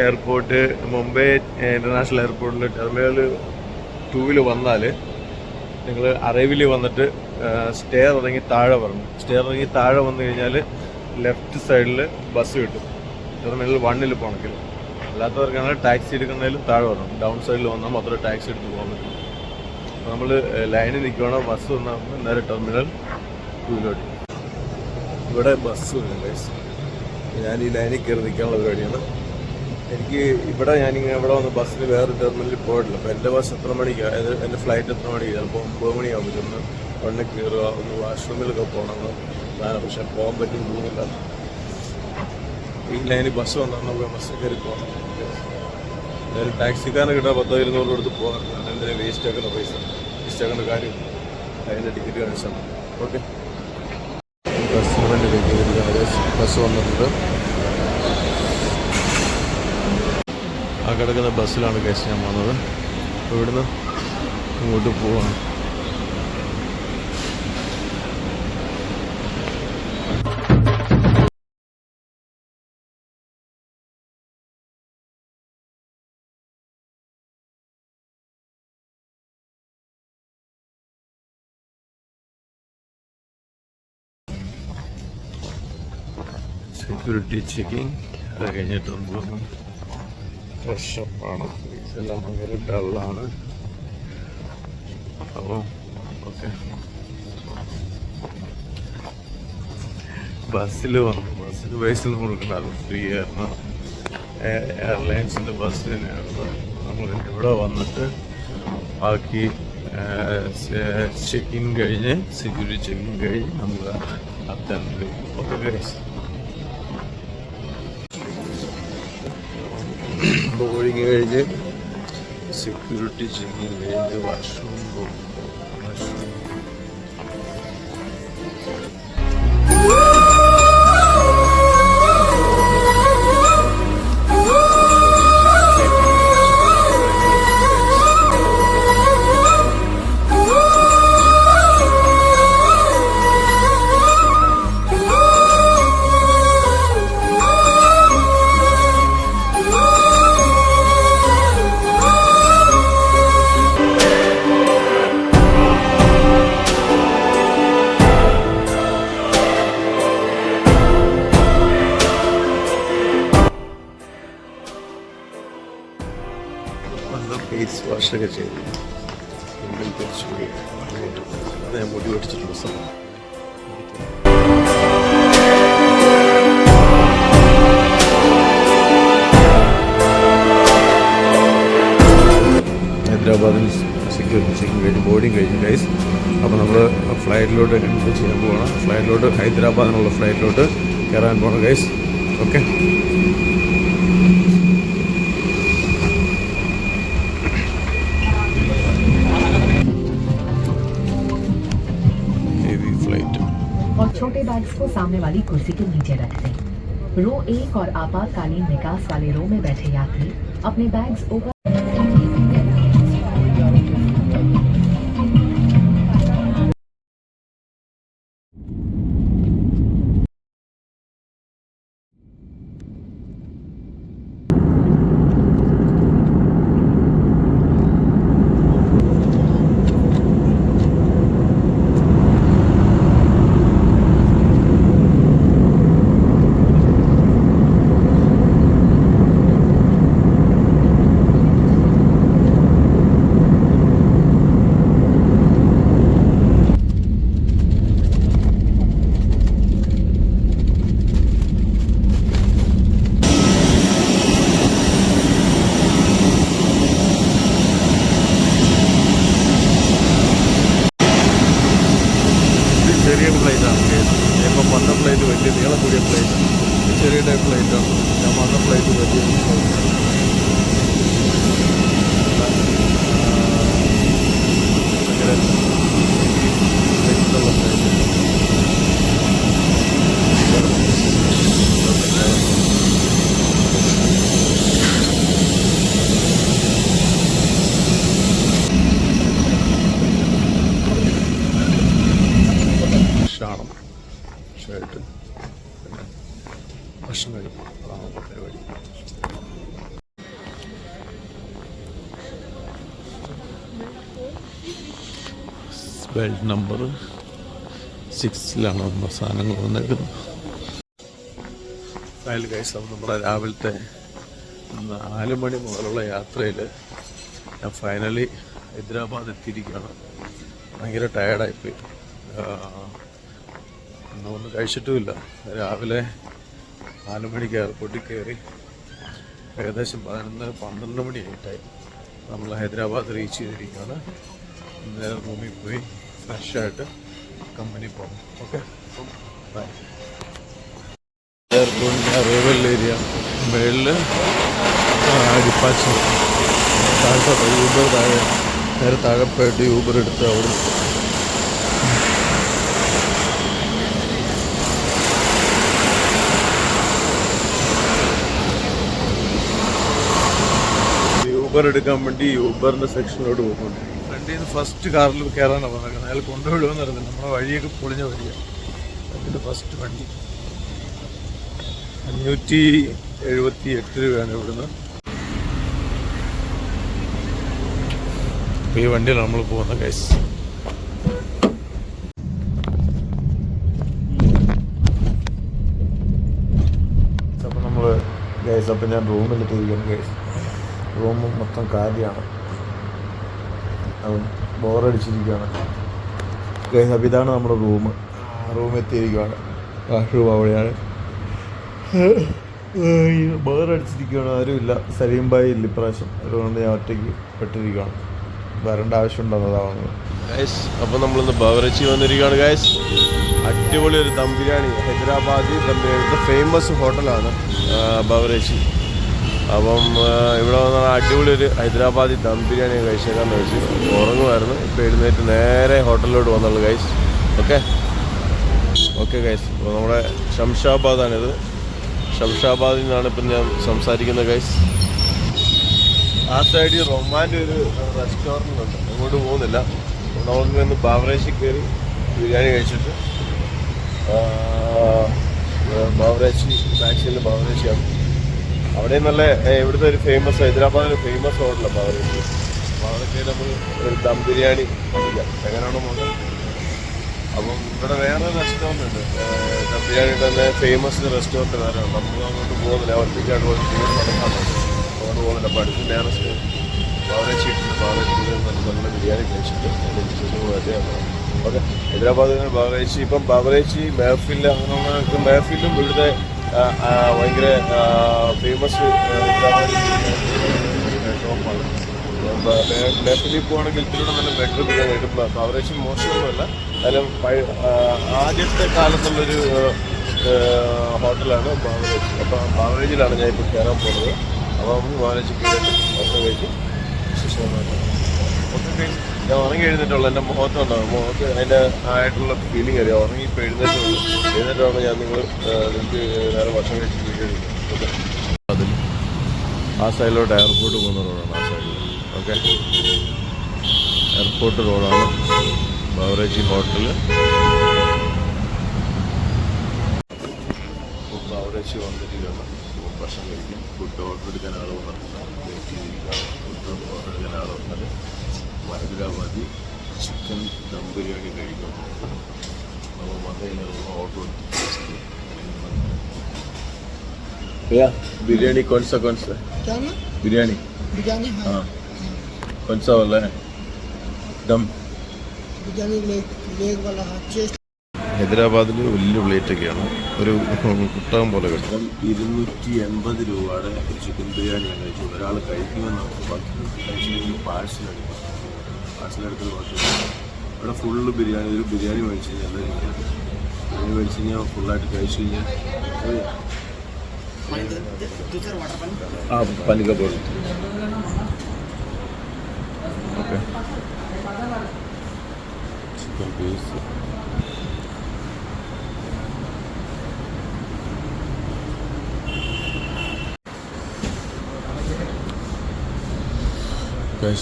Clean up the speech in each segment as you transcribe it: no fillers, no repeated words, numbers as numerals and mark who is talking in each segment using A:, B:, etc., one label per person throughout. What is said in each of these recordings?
A: Airport Mumbai international എയർപോർട്ടിൽ terminal 2 വന്നാൽ നിങ്ങൾ അറൈവിൽ വന്നിട്ട് സ്റ്റെയർ ഇറങ്ങി താഴെ വരണം. സ്റ്റെയർ ഇറങ്ങി താഴെ വന്നു കഴിഞ്ഞാൽ ലെഫ്റ്റ് സൈഡിൽ ബസ് കിട്ടും. ടെർമിനൽ 1 പോകണമെങ്കിൽ. അല്ലാത്തവർക്കാണെങ്കിൽ ടാക്സി എടുക്കുന്നതിലും താഴെ വരണം. ഡൗൺ സൈഡിൽ വന്നാൽ മാത്രമേ ടാക്സി എടുത്ത് പോകാൻ പറ്റും. അപ്പോൾ നമ്മൾ ലൈനിൽ നിൽക്കുകയാണോ ബസ് വന്നാൽ നേരെ ടെർമിനൽ 2 ഇവിടെ ബസ് വരും ഗൈസ്. ഞാൻ ഈ ലൈനിൽ കയറി നിൽക്കാനുള്ള പരിപാടിയാണ്. എനിക്ക് ഞാനിങ്ങനെ ഇവിടെ വന്ന് ബസ്സിന് വേറെ ടെർമിനലിൽ പോയിട്ടില്ല. അപ്പോൾ എൻ്റെ ബസ് എത്ര മണിക്ക്, അതായത് എൻ്റെ ഫ്ലൈറ്റ് എത്ര മണിക്ക്, ചിലപ്പോൾ 9 മണിയാകുമ്പോൾ ചെന്ന് ഉടനെ കയറുക, ഒന്ന് വാഷ്റൂമിലൊക്കെ പോകണമെന്ന് പ്ലാനാണ്. പക്ഷെ പോകാൻ പറ്റും തോന്നുന്നില്ല. ഈ ലൈനിൽ ബസ് വന്നാൽ നമുക്ക് ബസ് കയറി പോകണം. എന്തായാലും ടാക്സിക്കാരനെ കിട്ടാൻ 10-200 കൊടുത്ത് പോകാൻ എന്തിനാ വേസ്റ്റ് ആക്കുന്ന പൈസ, വേസ്റ്റ് ആക്കേണ്ട കാര്യം അതിൻ്റെ ടിക്കറ്റ് കാണിച്ചാൽ മതി. ഓക്കെ, ബസ്സിന് വേണ്ടി ബസ് വന്നിട്ടുണ്ട്. ആ കിടക്കുന്ന ബസ്സിലാണ് കേസ് ഞാൻ വന്നത്. ഇവിടുന്ന് ഇങ്ങോട്ട് പോവാണ്. സെക്യൂരിറ്റി ചെക്കിങ് അത് കഴിഞ്ഞിട്ട് പോകുന്നു. ഫ്രഷപ്പാണ്, എല്ലാം ഭയങ്കര ഡള്ളാണ്. അപ്പോൾ ഓക്കെ, ബസ്സിൽ വന്നു. ബസ്സിൽ പൈസ ഒന്നും കൊടുക്കണ്ടല്ലോ, ഫ്രീ ആയിരുന്നു. എയർലൈൻസിൻ്റെ ബസ് തന്നെയാണ്. നമ്മൾ ഇവിടെ വന്നിട്ട് ബാക്കി ചെക്കിൻ കഴിഞ്ഞ്, സെക്യൂരിറ്റി ചെക്കിൻ കഴിഞ്ഞ് നമ്മൾ അത്തന്നെ ബോർഡിങ് കഴിഞ്ഞ് സെക്യൂരിറ്റി ചെക്കിങ് കഴിഞ്ഞ് വാഷ്റൂം പോകും. ഫേസ് വാഷൊക്കെ ചെയ്തു തിരിച്ചുപോയി. അത് ഞാൻ മുടി പഠിച്ചിട്ടുള്ള സ്ഥലം. ഹൈദരാബാദിൽ സെക്യൂരിറ്റി ചെക്കിങ് കഴിഞ്ഞ് ബോർഡിങ് കഴിഞ്ഞു ഗൈസ്. അപ്പോൾ നമ്മൾ ഫ്ലൈറ്റിലോട്ട് എൻട്രി ചെയ്യാൻ പോകണം. ഫ്ലൈറ്റിലോട്ട് ഹൈദരാബാദിനുള്ള ഫ്ലൈറ്റിലോട്ട് കയറാൻ പോകണം ഗൈസ്. ഓക്കെ,
B: और छोटे बैग्स को सामने वाली कुर्सी के नीचे रख दें। रो 1 और आपातकालीन निकास वाले रो में बैठे यात्री अपने बैग्स ऊपर ചെറിയ ഫ്ലൈറ്റാണ്. ഇപ്പം വന്ന ഫ്ലൈറ്റ് വലിയ നീളം കൂടിയ ഫ്ലൈറ്റ്, ചെറിയ ടൈപ്പ് ഫ്ലൈറ്റാണ്. ഞാൻ വന്ന ഫ്ലൈറ്റ് വലിയ ഭയങ്കര ഫ്ലൈറ്റ്. ഷാർട്ട് ഷർട്ട് ഭക്ഷണം കഴിക്കും.
A: ബെൽറ്റ് നമ്പർ 6-ലാണ് നമ്മുടെ സാധനങ്ങൾ വന്നേക്കുന്നത്. ഫയൽ ഗൈസ്, നമ്മുടെ രാവിലത്തെ 4 മണി മുതലുള്ള യാത്രയിൽ ഞാൻ ഫൈനലി ഹൈദരാബാദ് എത്തിയിരിക്കുകയാണ്. ഭയങ്കര ടയർഡായിപ്പോയി. ഒന്നും കഴിച്ചിട്ടുമില്ല. രാവിലെ 4 മണിക്ക് എയർപോർട്ടിൽ കയറി ഏകദേശം 11-12 മണി ആയിട്ടായി നമ്മൾ ഹൈദരാബാദ് റീച്ച് ചെയ്തിരിക്കുകയാണ്. നേരെ റൂമിൽ പോയി ഫ്രഷായിട്ട് കമ്പനി പോകണം. Okay, bye. എയർപോർട്ടിൻ്റെ അറൈവൽ ഏരിയ മേളിൽ ഡിപ്പാച്ചർ താഴത്തോട്ട് യൂബർ താഴെ നേരെ താഴെ പോയിട്ട് യൂബർ എടുത്ത് അവിടെ യൂബർ എടുക്കാൻ വേണ്ടി യൂബറിൻ്റെ സെക്ഷനിലോട്ട് പോകുന്നുണ്ട്. വണ്ടിയിൽ നിന്ന് ഫസ്റ്റ് കാറിൽ കയറാനാണ് പറഞ്ഞത്. അയാൾ കൊണ്ടുവിടുമെന്ന് അറിയില്ല. നമ്മുടെ വഴിയൊക്കെ പൊളിഞ്ഞ വഴിയാണ്. അതിൻ്റെ ഫസ്റ്റ് വണ്ടി 578 രൂപയാണ് ഇവിടുന്ന്. അപ്പോൾ ഈ വണ്ടിയിലാണ് നമ്മൾ പോകുന്നത് ഗൈസ്. അപ്പോൾ നമ്മൾ ഗൈസ്, അപ്പം ഞാൻ റൂമിലെത്തിയിരിക്കുന്നു ഗൈസ്. റൂം മൊത്തം കാര്യമാണ്, ബോറടിച്ചിരിക്കുകയാണ് ഗൈസ്. അപ്പോൾ ഇതാണ് നമ്മുടെ റൂം എത്തിയിരിക്കുകയാണ്. വാഷ്റൂം അവിടെയാണ്. ബോറടിച്ചിരിക്കുകയാണ്, ആരുമില്ല. സലീം ഭായി ഇല്ല ഇപ്രാവശ്യം, അതുകൊണ്ട് ഞാൻ ഒറ്റയ്ക്ക് പെട്ടിരിക്കുകയാണ്. വരേണ്ട ആവശ്യമുണ്ടെന്നതാണ് ഗൈസ്. അപ്പോൾ നമ്മളിന്ന് ബവറച്ചി വന്നിരിക്കുകയാണ് ഗൈസ്. അടിപൊളി ഒരു ദം ബിരിയാണി, ഹൈദരാബാദി ദം ബിരിയാണി, ഫേമസ് ഹോട്ടലാണ് ബവറച്ചി. അപ്പം ഇവിടെ വന്നാൽ അടിപൊളി ഒരു ഹൈദരാബാദി ദം ബിരിയാണി കഴിച്ചേക്കാന്ന് വെച്ച് ഉറങ്ങുമായിരുന്നു. ഇപ്പോൾ എഴുന്നേറ്റ് നേരെ ഹോട്ടലിലോട്ട് വന്നുള്ളൂ ഗൈസ്. Okay guys. അപ്പോൾ നമ്മുടെ ശംഷാബാദാണിത്. ശംഷാബാദിൽ നിന്നാണ് ഇപ്പം ഞാൻ സംസാരിക്കുന്നത് ഗൈസ്. ആ സൈഡിൽ റൊമാൻ്റെ ഒരു റെസ്റ്റോറൻ്റ് ഉണ്ട്, അങ്ങോട്ട് പോകുന്നില്ല. നമുക്ക് ഇന്ന് ബാവറേജി കയറി ബിരിയാണി കഴിച്ചിട്ട് ബാവറേജി ബാക്സിൽ ബാവറേജിയാണ്. അവിടെ നല്ല ഇവിടുത്തെ ഒരു ഫേമസ്, ഹൈദരാബാദിലെ ഫേമസ് ഹോട്ടലാണ് ബാവറേജി. ബാവറേജിയിൽ നമ്മൾ ഒരു ദം ബിരിയാണി കഴിക്കാം, എങ്ങനെയാണോ നോക്കാം. അപ്പം ഇവിടെ വേറെ റെസ്റ്റോറൻ്റ് ഉണ്ട്, ദം ബിരിയാണി തന്നെ ഫേമസ് റെസ്റ്റോറൻറ്റ് വേറെ ഉണ്ട്. നമ്മൾ അങ്ങോട്ട് പോകുന്നില്ല, ഒറ്റയ്ക്കായിട്ട് പോയി നടക്കാറുണ്ട്. അങ്ങോട്ട് പോകുന്നില്ല. അപ്പോൾ അടുത്ത് നേരസ്റ്റ് ബാവറേജി ഇട്ടുണ്ട്. ബാവറേജി നല്ല ബിരിയാണി കഴിച്ചിട്ട് ഓക്കെ. ഹൈദരാബാദ് ബാവറേജി, ഇപ്പം ബാവറേജി മെഹഫിൽ അങ്ങനെയുള്ള മെഹഫിലും ഇവിടുത്തെ ഭയങ്കര ഫേമസ് ഹൈദരാബാദ് ഷോപ്പാണ്. മെഹഫിലിൽ പോകുകയാണെങ്കിൽ ഇതിലൂടെ നല്ല ബെറ്റർ ബിരിയാണി കിട്ടും. ബാവറേജി മോശമൊന്നുമല്ല, അതിലും ആദ്യത്തെ കാലത്തുള്ളൊരു ഹോട്ടലാണ് ബാവറേജി. അപ്പം ബാവറേജിലാണ് ഞാൻ ഇപ്പോൾ കയറാൻ പോകുന്നത്. അപ്പം ബാവറേജി കയറിയിട്ട് ഭക്ഷണം കഴിച്ച് ഓക്കെ. ഞാൻ ഉറങ്ങി എഴുന്നേറ്റുള്ളൂ. എൻ്റെ മുഖത്തുണ്ടാവും, മുഖത്ത് അതിൻ്റെ ആയിട്ടുള്ള ഫീലിംഗ് അറിയാം. ഉറങ്ങി ഇപ്പോൾ എഴുന്നേറ്റാണ് ഞാൻ നിങ്ങൾക്ക് നേരെ ഭക്ഷണം കഴിച്ച് വീഡിയോ എടുക്കുന്നത്. അതിൽ ആ സൈഡിലോട്ട് എയർപോർട്ട് പോകുന്ന റോഡാണ്, ആ സൈഡിൽ ഓക്കെ. എയർപോർട്ട് റോഡാണ് ബാവറേജി ഹോട്ടൽ. ബാവറേജി വന്നിരിക്കുകയാണ്. ഭക്ഷണം കഴിക്കും. ഫുഡ് ഓർഡർ എടുക്കാൻ ആൾ വന്നിട്ടുണ്ട്, വെയിറ്റ് ചെയ്തിരിക്കുകയാണ്. ഫുഡ് ഓർഡർ എടുക്കാൻ ആൾ വന്നത് ഹൈദരാബാദി ചിക്കൻ ദം ബിരിയാണി കഴിക്കും. നമ്മൾ വന്നതിന് ഓർഡർ बिरयानी कौन सा क्या ना बिरयानी हाँ कौन सा वाला है दम बिरयानी लेग वाला चेस्ट. ഹൈദരാബാദിൽ വലിയ പ്ലേറ്റൊക്കെയാണ്, ഒരു കുട്ടകം പോലെ കിട്ടും. 280 രൂപയുടെ ചിക്കൻ ബിരിയാണിയാണ് കഴിച്ചത്. ഒരാൾ കഴിക്കുമെന്ന് കഴിച്ചില്ലെങ്കിൽ പാഴ്സലെടുക്കുന്നത് കുഴപ്പമില്ല. ഇവിടെ ഫുള്ള് ബിരിയാണി. ഒരു ബിരിയാണി മേടിച്ച് കഴിഞ്ഞാൽ ബിരിയാണി മേടിച്ച് കഴിഞ്ഞാൽ ഫുള്ളായിട്ട് കഴിച്ച് കഴിഞ്ഞാൽ पानी का बोल ओके. चिकन पीस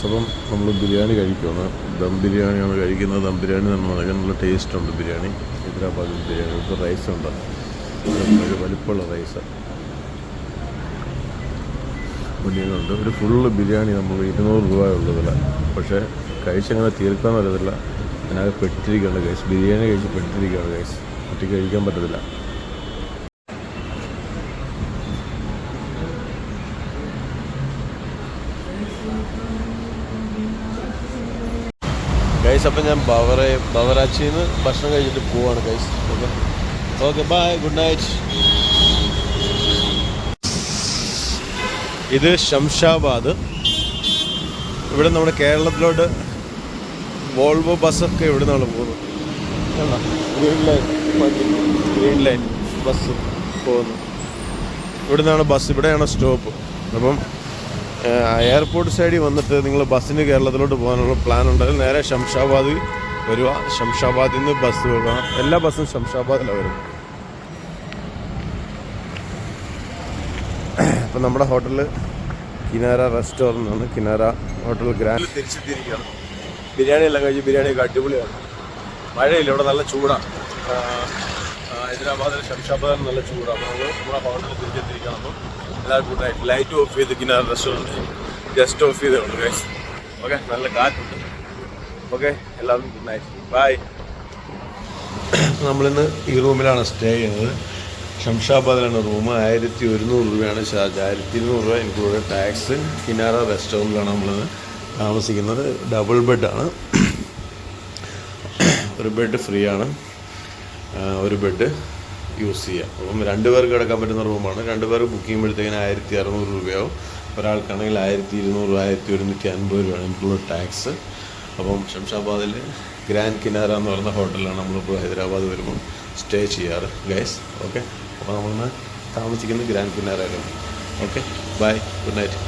A: അപ്പം നമ്മൾ ബിരിയാണി കഴിക്കുകയാണ്. ദം ബിരിയാണിയാണ് കഴിക്കുന്നത്. ദം ബിരിയാണി എന്ന് പറഞ്ഞാൽ നല്ല ടേസ്റ്റ് ഉണ്ട് ബിരിയാണി. ഹൈദരാബാദി ബിരിയാണി. ഇപ്പോൾ റൈസ് ഉണ്ട്, ഒരു വലിപ്പമുള്ള റൈസ് ബിരിയാണിയുണ്ട്. ഒരു ഫുള്ള് ബിരിയാണി നമ്മൾ 200 രൂപ ഉള്ളതില്ല. പക്ഷേ കഴിച്ചങ്ങനെ തീർക്കാൻ വരത്തില്ല. അതിനകത്ത് പെട്ടിരിക്കുകയാണ് ഗൈസ്. ബിരിയാണി കഴിച്ച് പെട്ടിരിക്കുകയാണ് ഗൈസ്. ഒറ്റയ്ക്ക് കഴിക്കാൻ പറ്റത്തില്ല. ഗൈസ് അപ്പം ഞാൻ ബവറാച്ചിയിൽ നിന്ന് ഭക്ഷണം കഴിച്ചിട്ട് പോവാണ് guys. Okay okay bye, good night. ഇത് ശംഷാബാദ്. ഇവിടെ നമ്മുടെ കേരളത്തിലോട്ട് വോൾവോ ബസ്സൊക്കെ ഇവിടെ നിന്നാണ് പോകുന്നത്. ഗ്രീൻ ലൈൻ ബസ് പോകുന്നു. ഇവിടെ നിന്നാണ് ബസ്, ഇവിടെയാണ് സ്റ്റോപ്പ്. അപ്പം എയർപോർട്ട് സൈഡിൽ വന്നിട്ട് നിങ്ങൾ ബസ്സിന് കേരളത്തിലോട്ട് പോകാനുള്ള പ്ലാൻ ഉണ്ടെങ്കിൽ നേരെ ശംഷാബാദിൽ വരിക. ശംഷാബാദിൽ നിന്ന് ബസ് വരിക. എല്ലാ ബസ്സും ശംഷാബാദിലാണ് വരുന്നത്. അപ്പം നമ്മുടെ ഹോട്ടലിൽ കിനാര റെസ്റ്റോറൻ്റ് ആണ്. കിനാര ഹോട്ടൽ ഗ്രാൻഡ്. തിരിച്ചെത്തിയിരിക്കുകയാണ്. ബിരിയാണി എല്ലാം കഴിച്ച് ബിരിയാണിയൊക്കെ അടിപൊളിയാണ്. മഴയില്ല, ഇവിടെ നല്ല ചൂടാണ്. ഹൈദരാബാദിൽ ശംഷാബാദിൽ നല്ല ചൂടാണ്. അപ്പോൾ നമ്മൾ നമ്മുടെ ഹോട്ടലിൽ തിരിച്ചെത്തിയിരിക്കണം. അപ്പം എല്ലാവർക്കും ഗുഡ് നൈറ്റ്. ലൈറ്റ് ഓഫ് ചെയ്ത് കിനാര റെസ്റ്റോറൻറ്റ് ജസ്റ്റ് ഓഫ് ചെയ്തേ ഉള്ളൂ ഗൈസ്. ഓക്കെ, നല്ല കാറ്റുണ്ട്. ഓക്കെ, എല്ലാവർക്കും ഗുഡ് നൈറ്റ്, ബൈ. നമ്മളിന്ന് ഈ റൂമിലാണ് സ്റ്റേ ചെയ്യുന്നത്. ശംഷാബാദിലാണ് റൂം. 1100 രൂപയാണ് ചാർജ്. 1200 രൂപ ഇൻക്ലൂഡ് ടാക്സ്. കിനാര റെസ്റ്റോറൻറ്റിലാണ് നമ്മളിന്ന് താമസിക്കുന്നത്. ഡബിൾ ബെഡാണ്. ഒരു ബെഡ് ഫ്രീ ആണ്, ഒരു ബെഡ് യൂസ് ചെയ്യാം. അപ്പം 2 പേർക്ക് കിടക്കാൻ പറ്റുന്ന റൂമാണ്. 2 പേർക്ക് ബുക്ക് ചെയ്യുമ്പോഴത്തേക്കിന് 1600 രൂപയാവും. ഒരാൾക്കാണെങ്കിൽ 1200, 1150 രൂപയാണ് ഇൻക്ലൂഡ് ടാക്സ്. അപ്പം ശംഷാബാദിൽ ഗ്രാൻഡ് കിനാര എന്ന് പറയുന്ന ഹോട്ടലിലാണ് നമ്മളിപ്പോൾ ഹൈദരാബാദ് വരുമ്പോൾ സ്റ്റേ ചെയ്യാറ് ഗൈസ്. ഓക്കെ, അപ്പോൾ നമ്മളിന്ന് താമസിക്കുന്നത് ഗ്രാൻഡ് കിനാരയിലാണ്. Okay, bye, good night.